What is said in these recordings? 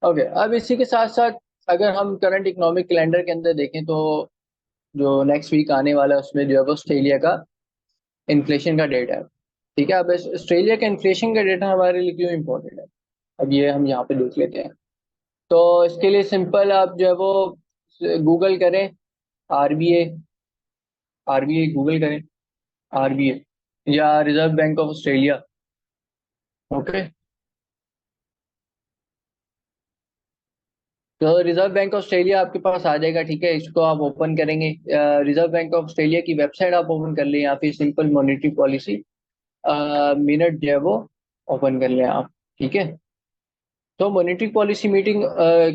Okay, अब इसी के साथ साथ अगर हम करंट इकोनॉमिक कैलेंडर के अंदर देखें तो जो नेक्स्ट वीक आने वाला है उसमें जो है वो ऑस्ट्रेलिया का इन्फ्लेशन का डेटा है। ठीक है, अब ऑस्ट्रेलिया का इन्फ्लेशन का डेटा हमारे लिए क्यों इम्पोर्टेंट है, अब ये हम यहाँ पे देख लेते हैं। तो इसके लिए सिंपल आप जो है वो गूगल करें, आरबीए, आरबीआई गूगल करें, आरबीए या reserve bank of Australia. Okay, तो रिजर्व बैंक ऑफ ऑस्ट्रेलिया आपके पास आ जाएगा। ठीक है, इसको आप ओपन करेंगे, रिजर्व बैंक ऑफ ऑस्ट्रेलिया की वेबसाइट आप ओपन कर लें या फिर सिंपल मॉनेटरी पॉलिसी मिनट जो है वो ओपन कर लें आप। ठीक है, तो मॉनेटरी पॉलिसी मीटिंग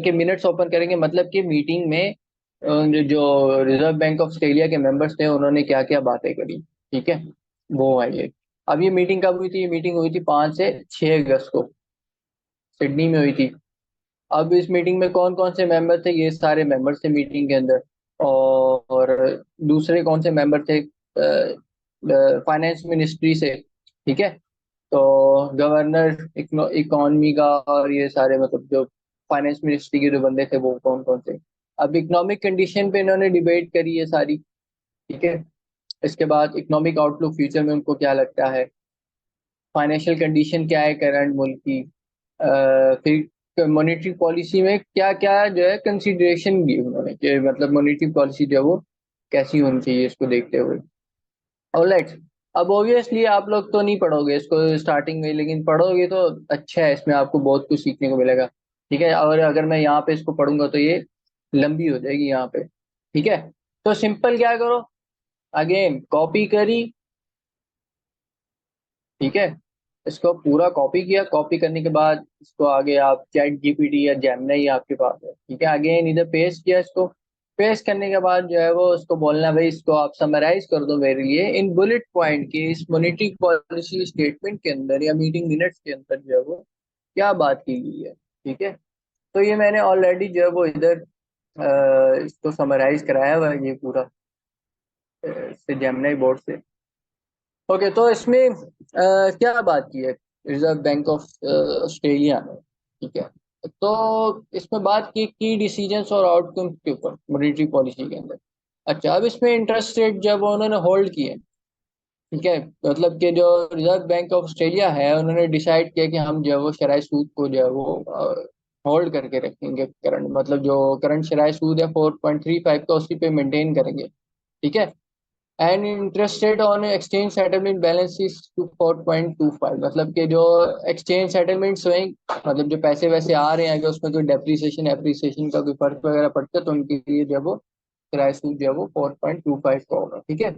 के मिनट्स ओपन करेंगे, मतलब कि मीटिंग में जो रिजर्व बैंक ऑफ ऑस्ट्रेलिया के मेंबर्स थे उन्होंने क्या क्या बातें करी। ठीक है, वो है ये। अब ये मीटिंग कब हुई थी, ये मीटिंग हुई थी 5 से 6 अगस्त को, सिडनी में हुई थी। अब इस मीटिंग में कौन कौन से मेंबर थे, ये सारे मेंबर थे मीटिंग के अंदर। और दूसरे कौन से मेंबर थे, फाइनेंस मिनिस्ट्री से। ठीक है, तो गवर्नर इकोनॉमी का और ये सारे मतलब जो फाइनेंस मिनिस्ट्री के जो बंदे थे वो कौन कौन थे। अब इकोनॉमिक कंडीशन पे इन्होंने डिबेट करी है सारी। ठीक है, इसके बाद इकोनॉमिक आउटलुक फ्यूचर में उनको क्या लगता है, फाइनेंशियल कंडीशन क्या है करंट मुल्क की, फिर मॉनेटरी पॉलिसी में क्या क्या जो है कंसिडरेशन दी उन्होंने कि मतलब मॉनेटरी पॉलिसी जो है वो कैसी होनी चाहिए इसको देखते हुए। ऑलराइट, अब ऑब्वियसली आप लोग तो नहीं पढ़ोगे इसको स्टार्टिंग में, लेकिन पढ़ोगे तो अच्छा है, इसमें आपको बहुत कुछ सीखने को मिलेगा। ठीक है, और अगर मैं यहाँ पे इसको पढ़ूंगा तो ये लंबी हो जाएगी यहाँ पे। ठीक है, तो सिंपल क्या करो, अगेन कॉपी करी। ठीक है, इसको पूरा कॉपी किया, कॉपी करने के बाद इसको आगे आप चैट जीपीटी या जेमिनी आपके पास है। ठीक है, अगेन इधर पेस्ट किया इसको, पेस्ट करने के बाद जो है वो उसको बोलना भाई इसको आप समराइज कर दो मेरे लिए इन बुलेट पॉइंट के इस मॉनेटरी पॉलिसी स्टेटमेंट के अंदर या मीटिंग मिनट्स के अंदर जो है वो क्या बात की गई है। ठीक है, तो ये मैंने ऑलरेडी जो है वो इधर इसको समराइज कराया हुआ है ये पूरा, से जेमिनी बोर्ड से। ओके, तो इसमें क्या बात की है रिजर्व बैंक ऑफ ऑस्ट्रेलिया ने। ठीक है, तो इसमें बात की डिसीजंस और आउटकम्स के ऊपर मॉनेटरी पॉलिसी के अंदर। अच्छा, अब इसमें इंटरेस्ट रेट जब उन्होंने होल्ड किए। ठीक है, मतलब कि जो रिजर्व बैंक ऑफ ऑस्ट्रेलिया है उन्होंने डिसाइड किया कि हम जो है वो शरह सूद को जो है वो होल्ड करके रखेंगे, करंट मतलब जो करंट शरह सूद है 4.35 तो उसी पे मेंटेन करेंगे। ठीक है, and interested on exchange settlement balance is to 4.25, मतलब कि जो एक्सचेंज सेटलमेंट्स हुए, मतलब जो पैसे वैसे आ रहे हैं अगर उसमें कोई डेप्रिसिएशन एप्रिसिएशन का कोई फर्क वगैरह पड़ता है तो उनके लिए जो है वो किराए सूद जो है वो 4.25 का होगा। ठीक है,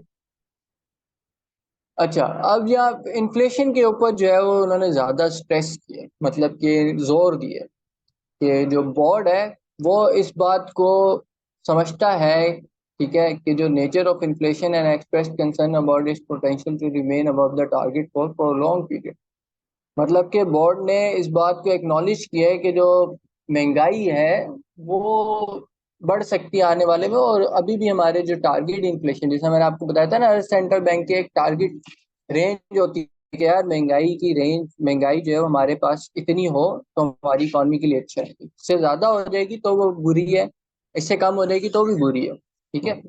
अच्छा, अब यहाँ इन्फ्लेशन के ऊपर जो है वो उन्होंने ज्यादा स्ट्रेस किया, मतलब कि जोर दिया कि जो बोर्ड है वो इस बात को समझता है। ठीक है, कि जो nature of inflation and express concern about its potential to remain above the target for long period. मतलब कि बोर्ड ने इस बात को एक्नॉलेज किया है कि जो महंगाई है वो बढ़ सकती है आने वाले में, और अभी भी हमारे जो टारगेट इन्फ्लेशन, जैसे मैंने आपको बताया था ना, सेंट्रल बैंक की एक टारगेट रेंज होती है कि यार महंगाई की रेंज, महंगाई जो है वो हमारे पास इतनी हो तो हमारी इकॉनमी के लिए अच्छा है, इससे ज्यादा हो जाएगी तो वो बुरी है, इससे कम हो जाएगी तो भी बुरी है। ठीक है,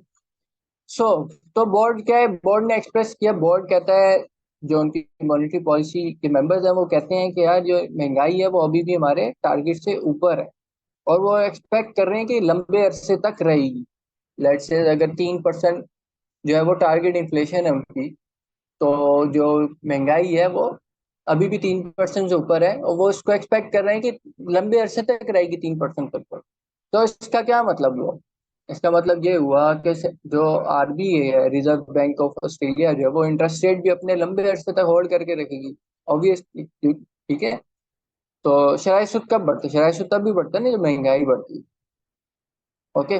सो तो बोर्ड क्या है, बोर्ड ने एक्सप्रेस किया, बोर्ड कहता है, जो उनकी मॉनेटरी पॉलिसी के मेंबर्स हैं वो कहते हैं कि यार जो महंगाई है वो अभी भी हमारे टारगेट से ऊपर है, और वो एक्सपेक्ट कर रहे हैं कि लंबे अरसे तक रहेगी। लेट्स से अगर 3% जो है वो टारगेट इन्फ्लेशन है उनकी, तो जो महंगाई है वो अभी भी 3% से ऊपर है, और वो इसको एक्सपेक्ट कर रहे हैं कि लंबे अरसे तक रहेगी 3% तक। तो इसका क्या मतलब हुआ, इसका मतलब ये हुआ कि जो आरबीआई है, रिजर्व बैंक ऑफ ऑस्ट्रेलिया, जो है वो इंटरेस्ट रेट भी अपने लंबे अरसे तक होल्ड करके रखेगी, ऑब्वियसली। ठीक है, तो शराय सूद कब बढ़ता है, शराय सूद तब भी बढ़ता है ना जब महंगाई बढ़ती है। ओके,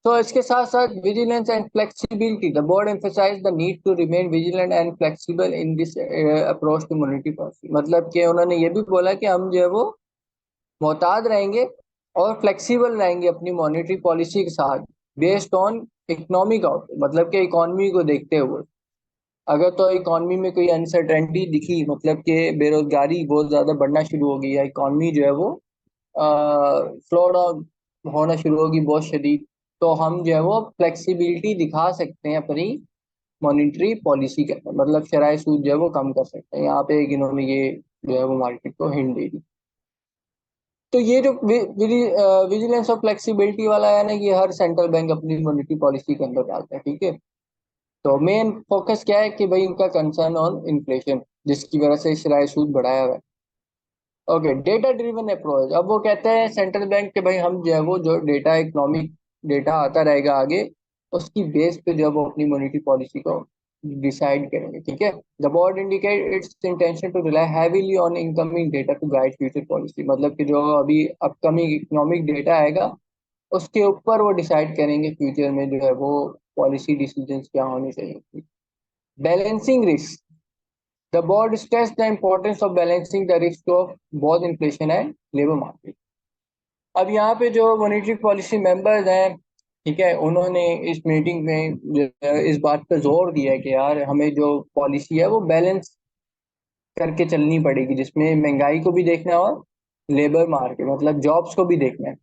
तो इसके साथ साथ vigilance and flexibility, the board emphasise the need to remain vigilant and flexible in this approach to monetary policy, मतलब कि उन्होंने ये भी बोला कि हम जो है वो मोहतात रहेंगे और फ्लेक्सिबल रहेंगे अपनी मॉनेटरी पॉलिसी के साथ, बेस्ड ऑन इकोनॉमिक आउटलुक, मतलब कि इकोनॉमी को देखते हुए। अगर तो इकोनॉमी में कोई अनसर्टेनिटी दिखी, मतलब कि बेरोजगारी बहुत ज्यादा बढ़ना शुरू हो गई है, इकोनॉमी जो है वो फ्लो डाउन होना शुरू होगी बहुत शदीद, तो हम जो है वो फ्लेक्सिबिलिटी दिखा सकते हैं अपनी मॉनिटरी पॉलिसी के अंदर, मतलब शराय सूद जो है वो कम कर सकते हैं। यहाँ पे इन्होंने ये जो है वो मार्केट को हिंट दे दी। तो ये जो विजिलेंस और फ्लेक्सिबिलिटी वाला है ना, ये हर सेंट्रल बैंक अपनी मॉनिटरी पॉलिसी के अंदर डालता है, ठीक है। तो मेन फोकस क्या है कि भाई इनका कंसर्न ऑन इन्फ्लेशन, जिसकी वजह से शराय सूद बढ़ाया हुआ है। Okay, data driven approach. अब वो कहते हैं सेंट्रल बैंक के भाई हम जो है वो जो डेटा इकोनॉमिक डेटा आता रहेगा आगे, उसकी बेस पे जो है वो अपनी मॉनेटरी पॉलिसी को डिसाइड करेंगे, ठीक है। The board indicate its intention to rely heavily on incoming data to guide future policy, मतलब कि जो अभी अपकमिंग इकोनॉमिक डेटा आएगा उसके ऊपर वो डिसाइड करेंगे फ्यूचर में जो है वो पॉलिसी डिसीजंस क्या होने चाहिए। Balancing risk. The board stressed the importance of balancing the risk of both inflation and labor market. अब यहाँ पे जो मॉनेटरी पॉलिसी मेंबर्स हैं, ठीक है, उन्होंने इस मीटिंग में जो है इस बात पर जोर दिया कि यार हमें जो पॉलिसी है वो बैलेंस करके चलनी पड़ेगी, जिसमें महंगाई को भी देखना हो, लेबर मार्केट मतलब जॉब्स को भी देखना है।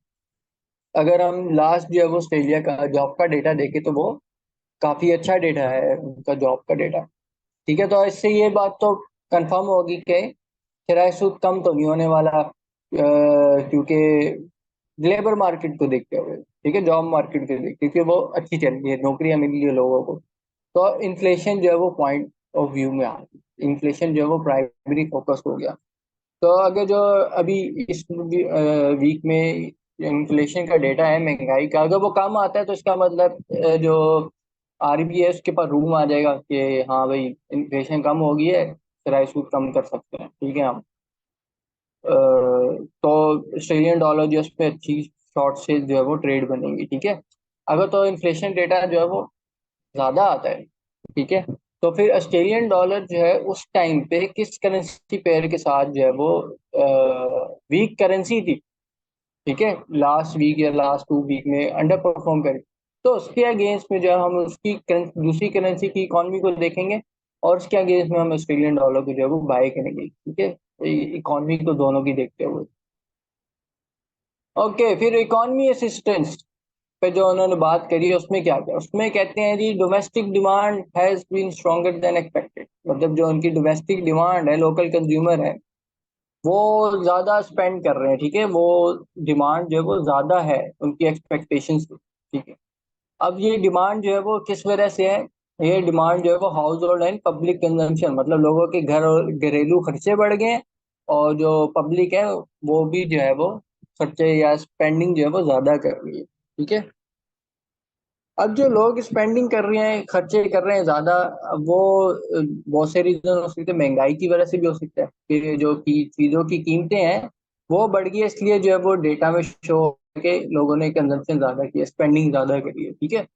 अगर हम लास्ट जो है वो ऑस्ट्रेलिया का जॉब का डेटा देखें तो वो काफी अच्छा डेटा है उनका जॉब का डेटा, ठीक है। तो इससे ये बात तो कंफर्म होगी कि किराए सूद कम तो नहीं होने वाला, क्योंकि लेबर मार्केट को देखते हुए, ठीक है, जॉब मार्केट को देखते, क्योंकि वो अच्छी चल रही है, नौकरियां मिल रही है लोगों को। तो इन्फ्लेशन जो है वो पॉइंट ऑफ व्यू में आ गई, इन्फ्लेशन जो है वो प्राइमरी फोकस हो गया। तो अगर जो अभी इस वीक में इन्फ्लेशन का डेटा है महंगाई का, अगर वो कम आता है तो इसका मतलब जो आरबीआई है उसके पास रूम आ जाएगा कि हाँ भाई इन्फ्लेशन कम हो गई है, किराए सूद कम कर सकते हैं, ठीक है हम। तो ऑस्ट्रेलियन डॉलर जो है उस पर अच्छी शॉर्ट से जो है वो ट्रेड बनेंगी, ठीक है। अगर तो इन्फ्लेशन डेटा जो है वो ज्यादा आता है, ठीक है, तो फिर ऑस्ट्रेलियन डॉलर जो है उस टाइम पे किस करेंसी पेयर के साथ जो है वो वीक करेंसी थी, ठीक है, लास्ट वीक या लास्ट 2 वीक में अंडर परफॉर्म करी, तो उसके अगेंस्ट में जो है हम उसकी दूसरी करेंसी की इकोनॉमी को देखेंगे, और उसके अगेंस्ट में हम ऑस्ट्रेलियन डॉलर को जो है वो बाय करेंगे, ठीक है, इकोनॉमी को दोनों की देखते हुए। ओके, फिर इकोनॉमी असिस्टेंस पे जो उन्होंने बात करी है उसमें क्या क्या, उसमें कहते हैं जी domestic demand has been stronger than expected, मतलब जो उनकी डोमेस्टिक डिमांड है, लोकल कंज्यूमर है, वो ज्यादा स्पेंड कर रहे हैं, ठीक है, वो डिमांड जो है वो ज्यादा है उनकी एक्सपेक्टेशंस से, ठीक है। अब ये डिमांड जो है वो किस वजह से है, ये डिमांड जो है वो house hold and public consumption, मतलब लोगों के घर और घरेलू खर्चे बढ़ गए हैं, और जो पब्लिक है वो भी जो है वो खर्चे या स्पेंडिंग जो है वो ज्यादा कर रही है, ठीक है। अब जो लोग स्पेंडिंग कर रहे हैं, खर्चे कर रहे हैं ज्यादा, अब वो बहुत से रीजन हो सकते हैं, महंगाई की वजह से भी हो सकता है कि जो की चीजों की कीमतें हैं वो बढ़ गई है, इसलिए जो है वो डेटा में शो के लोगों ने कंजम्पशन ज्यादा किया, स्पेंडिंग ज्यादा करी है, ठीक है।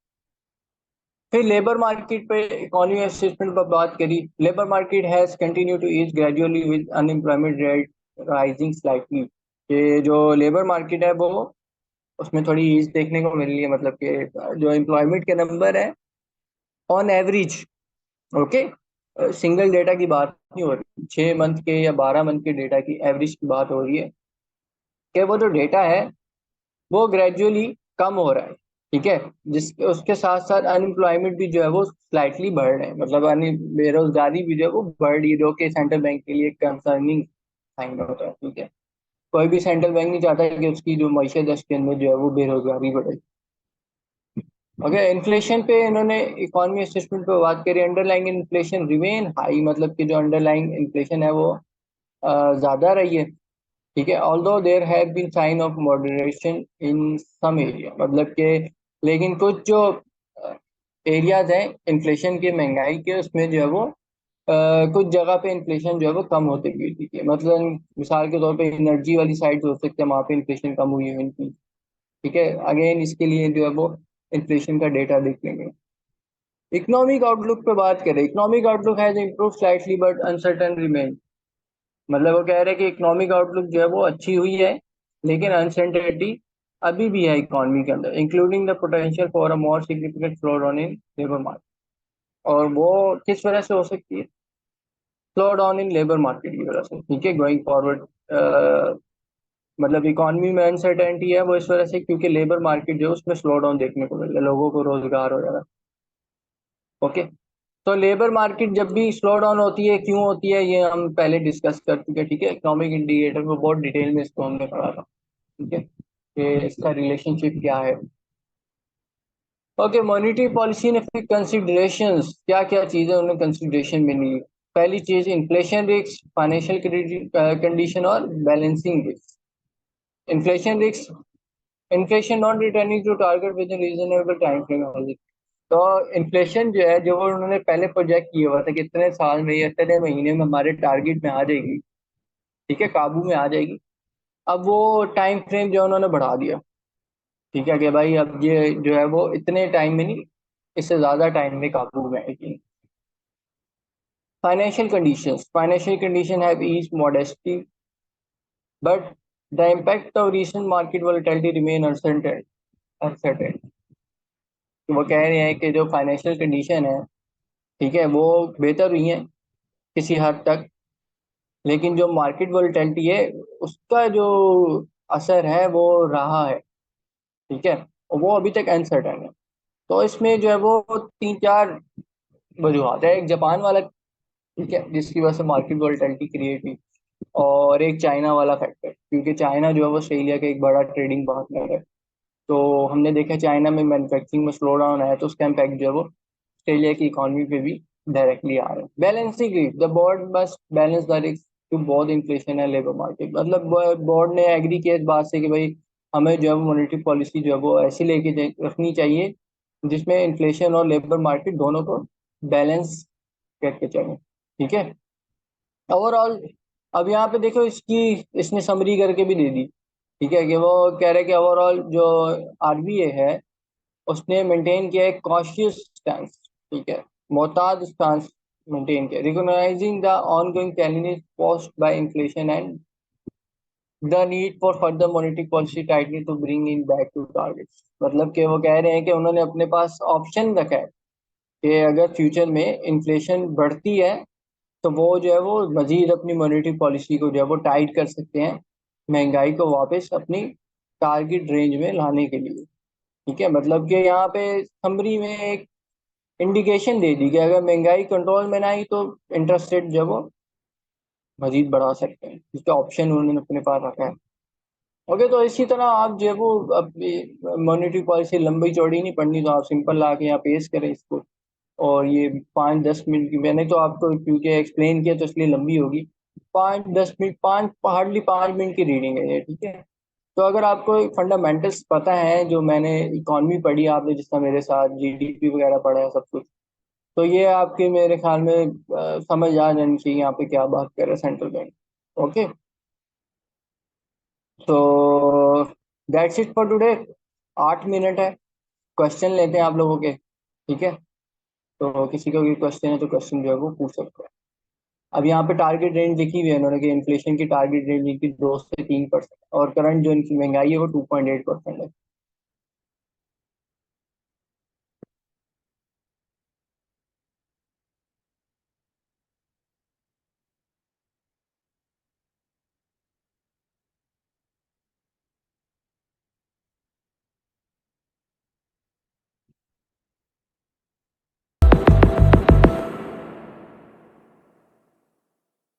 फिर लेबर मार्केट पे इकोनॉमी असेसमेंट पर बात करी, labour market has continue to ease gradually with unemployment rate rising slightly. ये जो लेबर मार्केट है वो उसमें थोड़ी ईज देखने को मिल रही है, मतलब कि जो एम्प्लॉयमेंट के नंबर है on average, okay, single data की बात नहीं हो रही, 6 मंथ के या 12 मंथ के डेटा की एवरेज की बात हो रही है, कि वो जो डेटा है वो ग्रेजुअली कम हो रहा है, ठीक है। जिस उसके साथ साथ अनएम्प्लॉयमेंट भी जो है वो स्लाइटली बढ़ रहे हैं, मतलब बेरोजगारी भी जो है वो बढ़ रही है, जो कि सेंट्रल बैंक के लिए कंसर्निंग साइन होता है, ठीक है। कोई भी सेंट्रल बैंक नहीं चाहता कि उसकी जो मैशत है उसके अंदर जो है वो बेरोजगारी बढ़े। ओके, इन्फ्लेशन पे इन्होंने इकोनॉमी असेसमेंट पे बात करी, अंडरलाइंग इन्फ्लेशन रिमेन हाई, मतलब कि जो अंडरलाइंग इन्फ्लेशन है वो ज्यादा रही है, ठीक है, although there have been sign of moderation in some area, मतलब कि लेकिन कुछ जो एरियाज हैं इन्फ्लेशन के, महंगाई के, उसमें जो है वो कुछ जगह पे इन्फ्लेशन जो है वो कम होती हुई दिखी है, मतलब मिसाल के तौर पे एनर्जी वाली साइड हो सकते हैं वहाँ पे इन्फ्लेशन कम हुई है इनकी, ठीक है। अगेन इसके लिए जो है वो इन्फ्लेशन का डेटा देख लेंगे। इकोनॉमिक आउटलुक पे बात करें, economic outlook has improve slightly but uncertain remain, मतलब वो कह रहे हैं कि इकोनॉमिक आउटलुक जो है वो अच्छी हुई है, लेकिन अनसर्टेनिटी अभी भी है इकोनॉमी के अंदर, including the potential for a more significant slow down in labour market, और वो किस वजह से हो सकती है, slow down in labour market की वजह से, ठीक है, गोइंग फॉरवर्ड। मतलब इकोनॉमी में अनसर्टेनिटी है वो इस वजह से क्योंकि लेबर मार्केट जो है उसमें स्लो डाउन देखने को मिल रहा है, लोगों को रोजगार वगैरह। ओके। तो लेबर मार्केट जब भी स्लो डाउन होती है क्यों होती है ये हम पहले डिस्कस कर चुके हैं, ठीक है। इकोनॉमिक इंडिकेटर को बहुत डिटेल में इसको हमने पढ़ा था, ठीक है, कि इसका रिलेशनशिप क्या है। ओके, मॉनेटरी पॉलिसी ने फिर कंसिडरेशंस क्या क्या चीजें उन्होंने कंसिडरेशन में ली। पहली चीज इन्फ्लेशन रिस्क, फाइनेंशियल कंडीशन और balancing risk. Inflation risk, inflation not returning to target within reasonable time frame. तो इन्फ्लेशन जो है जो वो उन्होंने पहले प्रोजेक्ट किया हुआ था कि इतने साल में या इतने महीने में हमारे टारगेट में आ जाएगी, ठीक है, काबू में आ जाएगी। अब वो टाइम फ्रेम जो है उन्होंने बढ़ा दिया, ठीक है, कि भाई अब ये जो है वो इतने टाइम में नहीं, इससे ज्यादा टाइम में काबू में आएगी। Financial condition have eased modestly but the impact of recent market volatility remain uncertain uncertain. तो वो कह रहे हैं कि जो फाइनेंशियल कंडीशन है, ठीक है, वो बेहतर हुई है किसी हद तक, लेकिन जो मार्केट वोलेटिलिटी है उसका जो असर है वो रहा है, ठीक है, और वो अभी तक अनसर्टेन है। तो इसमें जो है वो तीन चार वजूहत है। एक जापान वाला, ठीक है, जिसकी वजह से मार्केट वोलेटिलिटी क्रिएट हुई, और एक चाइना वाला फैक्टर, क्योंकि चाइना जो है वो ऑस्ट्रेलिया का एक बड़ा ट्रेडिंग पार्टनर है। तो हमने देखा चाइना में मैन्युफैक्चरिंग में स्लो डाउन आया तो उसका इम्पैक्ट जो है वो ऑस्ट्रेलिया की इकोनॉमी पे भी डायरेक्टली आ रहा है। Balancing risk, the board must balance the risk to both inflation and labour market. मतलब बोर्ड ने एग्री किया इस बात से कि भाई हमें जो है मॉनेटरी पॉलिसी जो है वो ऐसी रखनी चाहिए जिसमें इन्फ्लेशन और लेबर मार्केट दोनों को बैलेंस करके चले, ठीक है। ओवरऑल अब यहाँ पे देखो इसकी, इसने समरी करके भी दे दी, ठीक है, कि वो कह रहे हैं कि ओवरऑल जो आरबीए है उसने मेंटेन किया है कॉशियस स्टैंस, ठीक है, मोहतात स्टांस मेंटेन किया, recognising the ongoing challenges posed by inflation and the need for further monetary policy tightening to bring in back to targets. मतलब कि वो कह रहे हैं कि उन्होंने अपने पास ऑप्शन रखा है कि अगर फ्यूचर में इन्फ्लेशन बढ़ती है तो वो जो है वो मजीद अपनी मॉनेटरी पॉलिसी को जो है वो टाइट कर सकते हैं, महंगाई को वापस अपनी टारगेट रेंज में लाने के लिए, ठीक है। मतलब कि यहाँ पे समरी में एक इंडिकेशन दे दी कि अगर महंगाई कंट्रोल में ना आई तो इंटरेस्ट रेट जो है वो मजीद बढ़ा सकते हैं, इसका ऑप्शन उन्होंने अपने पास रखा है। ओके, तो इसी तरह आप जो है वो अपनी मॉनेटरी पॉलिसी लंबी चौड़ी नहीं पढ़नी, तो आप सिंपल ला के यहाँ पेश करें इसको। और ये 5-10 मिनट की मैंने तो आपको क्योंकि एक्सप्लेन किया तो इसलिए लंबी होगी। 5-10 मिनट, पाँच हार्डली 5 मिनट की रीडिंग है ये, ठीक है। तो अगर आपको फंडामेंटल्स पता है, जो मैंने इकॉनमी पढ़ी आपने जिस तरह मेरे साथ जीडीपी वगैरह पढ़ा है सब कुछ, तो ये आपके मेरे ख्याल में समझ आ जानी चाहिए यहाँ पे क्या बात कर रहे हैं सेंट्रल बैंक। ओके, तो that's it for today. 8 minute है, क्वेश्चन लेते हैं आप लोगों के, ठीक है। तो किसी का भी क्वेश्चन है तो क्वेश्चन जो है वो पूछ सकते हैं। अब यहाँ पे टारगेट रेंज लिखी हुई है उन्होंने कि इन्फ्लेशन की टारगेट रेंज इनकी 2 से 3% और करंट जो इनकी महंगाई है वो 2.8% है।